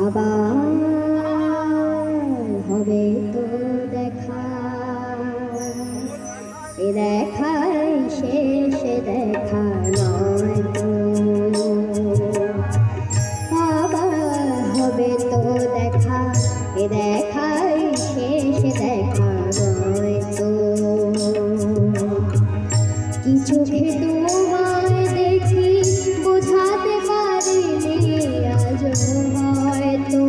আবার হবে তো দেখা, এ দেখাই শেষ দেখা নয় তো। আবার হবে তো দেখা, এ দেখাই শেষ দেখা নয় তো। কিছু তোমায় দেখি বোঝাতে পারিনি আজও হয়তো,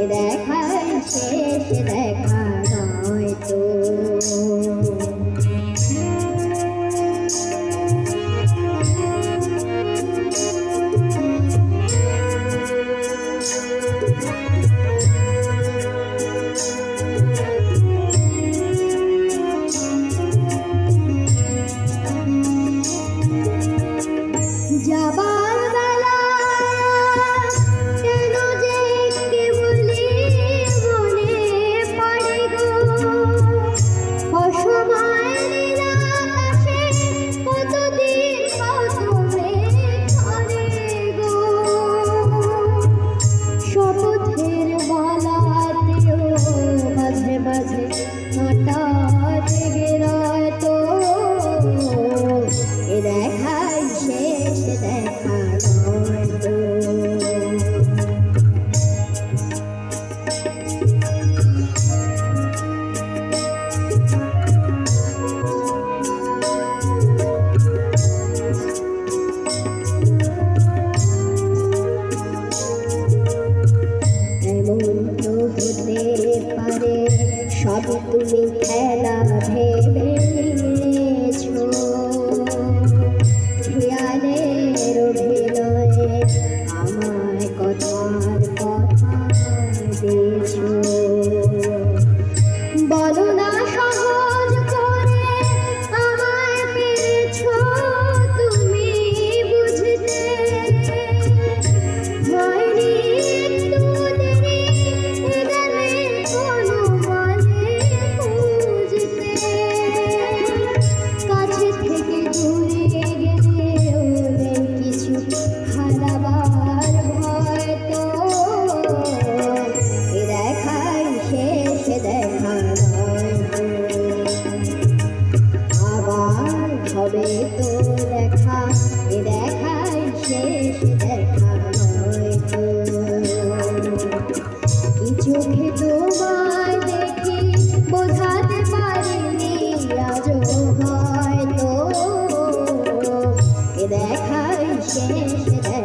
এ দেখাই শেষ দেখা নয় তো। যাবার বেলা কেন যে কেবলি মনে পড়ে গো, অসময় নীলাকাশে কতদিন কত মেঘ ধরে গো। শপথের বলাতেও মাঝে মাঝে কাঁটা জেগে রয় তো, এ দেখাই শেষ দেখা নয় তো। এমন তো হতে পারে সব তুমি খেলা ভেবে নিয়েছো, খেয়ালের অভিনয়ে আমায় কথার কথা দিয়েছো। বলো না সহজ করে আমায় পেরেছো তুমি বুঝতে, হয়নি একটু দেরি এ গানের কোনো বলে বুঝতে। কাছে থেকে দূরে গেলেও নেই কিছু হারাবার ভয় তো, এ দেখাই শেষ দেখা নয় তো। আবার হবে তো দেখা, এ দেখাই শেষ দেখা নয় তো। কিছু তোমায় দেখি বোঝাতে পারিনি আজও হয়তো, এ দেখাই শেষ দেখা।